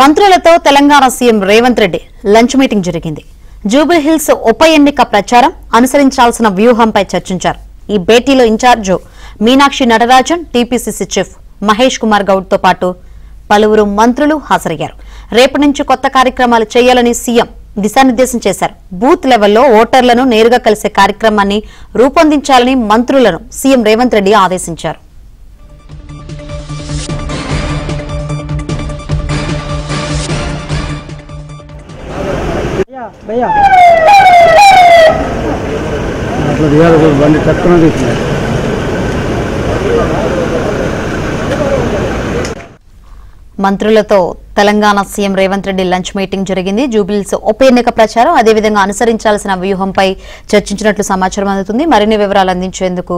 మంత్రులతో Telangana CM Revanth Reddy lunch meeting జరిగింది. జూబ్లీహిల్స్ ఉప ఎన్నిక ప్రచారం, అనుసరించాల్సిన వ్యూహంపై చర్చించారు. ఈ భేటీలో incharge Meenakshi Natarajan, TPCC chief Mahesh Kumar Goud తో పాటు పలువురు మంత్రులు హాజరయ్యారు. రేపటి నుంచి కొత్త కార్యక్రమాలు చేయాలని సీఎం దిశానిర్దేశం చేశారు. బూత్ లెవెల్లో ఓటర్లను నేరుగా కలిసే కార్యక్రమాన్ని రూపొందించాలని మంత్రులను సీఎం రేవంత్ రెడ్డి ఆదేశించారు. మంత్రులతో Telangana CM Revanth Reddy lunch meeting జరిగింది. జూబ్లీహిల్స్ ఉప ఎన్నిక ప్రచారం, అదేవిధంగా అనుసరించాల్సిన వ్యూహంపై చర్చించినట్లు సమాచారం అందుతుంది. మరిన్ని వివరాలు అందించేందుకు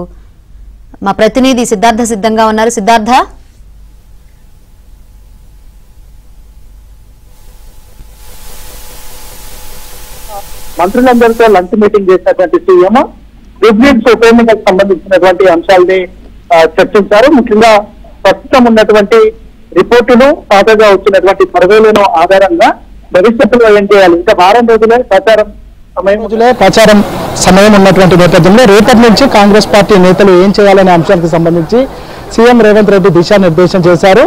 మా ప్రతినిధి సిద్ధార్థ సిద్ధంగా ఉన్నారు. సిద్ధార్థ, మంత్రులందరితో లంచ్ మీటింగ్ చేసినటువంటి సీఎం జూబ్లీహిల్స్ ఉప ఎన్నికకు సంబంధించినటువంటి అంశాలని చర్చించారు. ముఖ్యంగా ప్రస్తుతం ఉన్నటువంటి రిపోర్టులు, తాజాగా వచ్చినటువంటి సర్వేలను ఆధారంగా భవిష్యత్తులో ఏం చేయాలి, ఇంకా వారం రోజులే ప్రచారం సమయం ఉన్నటువంటి నేపథ్యంలో రేపటి నుంచి కాంగ్రెస్ పార్టీ నేతలు ఏం చేయాలనే అంశానికి సంబంధించి సీఎం రేవంత్ రెడ్డి దిశానిర్దేశం చేశారు.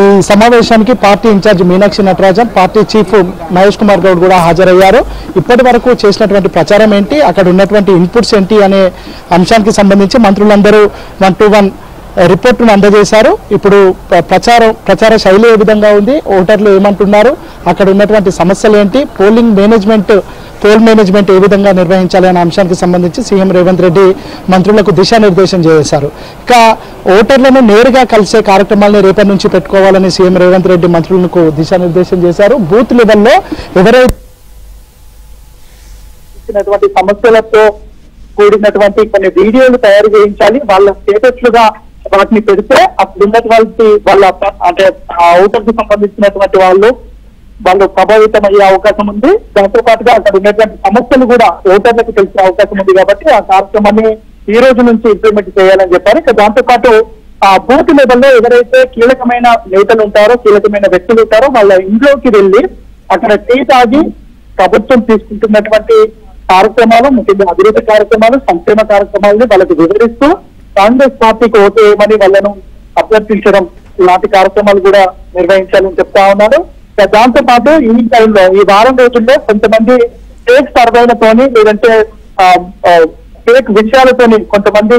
ఈ సమావేశానికి party incharge Meenakshi Natarajan, party chief Mahesh Kumar Goud కూడా హాజరయ్యారు. ఇప్పటి వరకు చేసినటువంటి ప్రచారం ఏంటి, అక్కడ ఉన్నటువంటి ఇన్పుట్స్ ఏంటి అనే అంశానికి సంబంధించి మంత్రులందరూ 1-to-1 రిపోర్టును అందజేశారు. ఇప్పుడు ప్రచార శైలి ఏ విధంగా ఉంది, ఓటర్లు ఏమంటున్నారు, అక్కడ ఉన్నటువంటి సమస్యలు ఏంటి, పోల్ మేనేజ్మెంట్ ఏ విధంగా నిర్వహించాలి అనే అంశానికి సంబంధించి సీఎం రేవంత్ రెడ్డి మంత్రులకు దిశానిర్దేశం చేశారు. ఇక ఓటర్లను నేరుగా కలిసే కార్యక్రమాలను రేపటి నుంచి పెట్టుకోవాలని సీఎం రేవంత్ రెడ్డి మంత్రులకు దిశానిర్దేశం చేశారు. బూత్ లెవెల్లో ఎవరైతే సమస్యలతో కూడినటువంటి కొన్ని వీడియోలు తయారు చేయించాలి, వాళ్ళ స్టేటస్లుగా వాటిని పెడితే అప్పుడు ఉన్నటువంటి వాళ్ళ అంటే ఆ ఓటర్ కు సంబంధించినటువంటి వాళ్ళు ప్రభావితం అయ్యే అవకాశం ఉంది. దాంతో పాటుగా అక్కడ ఉన్నటువంటి సమస్యలు కూడా ఓటర్లకు తెలిసే అవకాశం ఉంది. కాబట్టి ఆ కార్యక్రమాన్ని ఈ రోజు నుంచి ఇంప్లిమెంట్ చేయాలని చెప్పారు. ఇక దాంతో పాటు ఆ బూత్ లెవెల్లో ఎవరైతే కీలకమైన నేతలు ఉంటారో, కీలకమైన వ్యక్తులు ఉంటారో వాళ్ళ ఇంట్లోకి వెళ్ళి అక్కడ టీ తాగి ప్రభుత్వం తీసుకుంటున్నటువంటి కార్యక్రమాలు, ముఖ్యంగా అభివృద్ధి కార్యక్రమాలు, సంక్షేమ కార్యక్రమాలని వాళ్ళకి వివరిస్తూ కాంగ్రెస్ పార్టీకి ఓటు వేయమని వాళ్ళను అభ్యర్థించడం ఇలాంటి కార్యక్రమాలు కూడా నిర్వహించాలని చెప్తా ఉన్నారు. దాంతో పాటు ఈ టైంలో ఈ వారం రోజుల్లో కొంతమంది ఫేక్ సర్వేలతోని, లేదంటే ఫేక్ విషయాలతోని కొంతమంది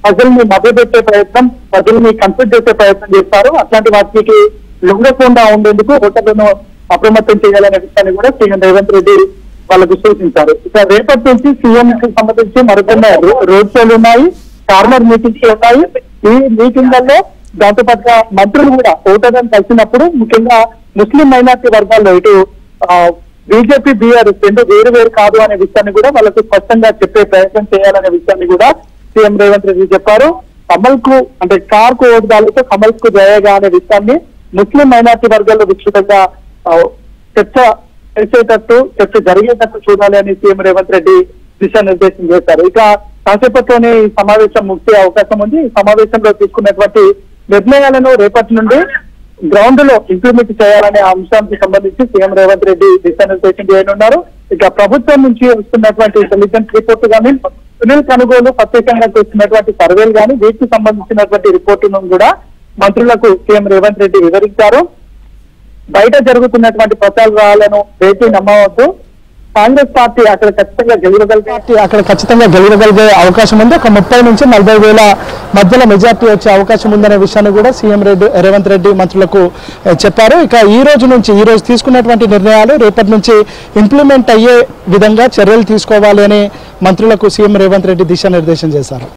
ప్రజల్ని మభ్యపెట్టే ప్రయత్నం, ప్రజల్ని కన్ఫ్యూజ్ చేసే ప్రయత్నం చేస్తారు. అట్లాంటి వాటికి లొంగకుండా ఉండేందుకు ఓటర్లను అప్రమత్తం చేయాలనే విషయాన్ని కూడా సీఎం రేవంత్ రెడ్డి వాళ్ళకు సూచించారు. ఇక రేపటి నుంచి సీఎం కి సంబంధించి మరికొన్ని రోడ్ షోలు ఉన్నాయి, కార్నర్ మీటింగ్స్ ఉన్నాయి. ఈ మీటింగ్లలో దాంతో పాటుగా మంత్రులు కూడా ఓటర్లను కలిసినప్పుడు ముఖ్యంగా ముస్లిం మైనార్టీ వర్గాల్లో ఇటు బీజేపీ, బీఆర్ఎస్ రెండు వేరు కాదు అనే విషయాన్ని కూడా వాళ్ళకు స్పష్టంగా చెప్పే ప్రయత్నం చేయాలనే విషయాన్ని కూడా సీఎం రేవంత్ రెడ్డి చెప్పారు. కమల్ కు అంటే కార్ కు ఓటు దాడితో కమల్ కు జయగా అనే విషయాన్ని ముస్లిం మైనార్టీ వర్గాల్లో విస్తృతంగా చర్చ జరిగేటట్టు చూడాలి అని సీఎం రేవంత్ రెడ్డి దిశానిర్దేశం చేశారు. ఇక కాసేపట్లోనే ఈ సమావేశం ముగిసే అవకాశం ఉంది. ఈ సమావేశంలో తీసుకున్నటువంటి నిర్ణయాలను రేపటి నుండి గ్రౌండ్ లో ఇంప్లిమెంట్ చేయాలనే అంశానికి సంబంధించి సీఎం రేవంత్ రెడ్డి దిశానిర్దేశం చేయనున్నారు. ఇక ప్రభుత్వం నుంచి వస్తున్నటువంటి ఇంటెలిజెన్స్ రిపోర్టు కానీ, సునీల్ కనుగోలు ప్రత్యేకంగా చేస్తున్నటువంటి సర్వేలు కానీ, వీటికి సంబంధించినటువంటి రిపోర్టును కూడా మంత్రులకు సీఎం రేవంత్ రెడ్డి వివరించారు. బయట జరుగుతున్నటువంటి ప్రచారాలను వేటి నమ్మవద్దు, కాంగ్రెస్ పార్టీ అక్కడ ఖచ్చితంగా గెలవగలిగే అవకాశం ఉంది. ఒక 30 నుంచి 40 వేల మధ్యలో మెజార్టీ వచ్చే అవకాశం ఉందనే విషయాన్ని కూడా సీఎం రేవంత్ రెడ్డి మంత్రులకు చెప్పారు. ఇక ఈ రోజు తీసుకున్నటువంటి నిర్ణయాలు రేపటి నుంచి ఇంప్లిమెంట్ అయ్యే విధంగా చర్యలు తీసుకోవాలి అని మంత్రులకు సీఎం రేవంత్ రెడ్డి దిశానిర్దేశం చేశారు.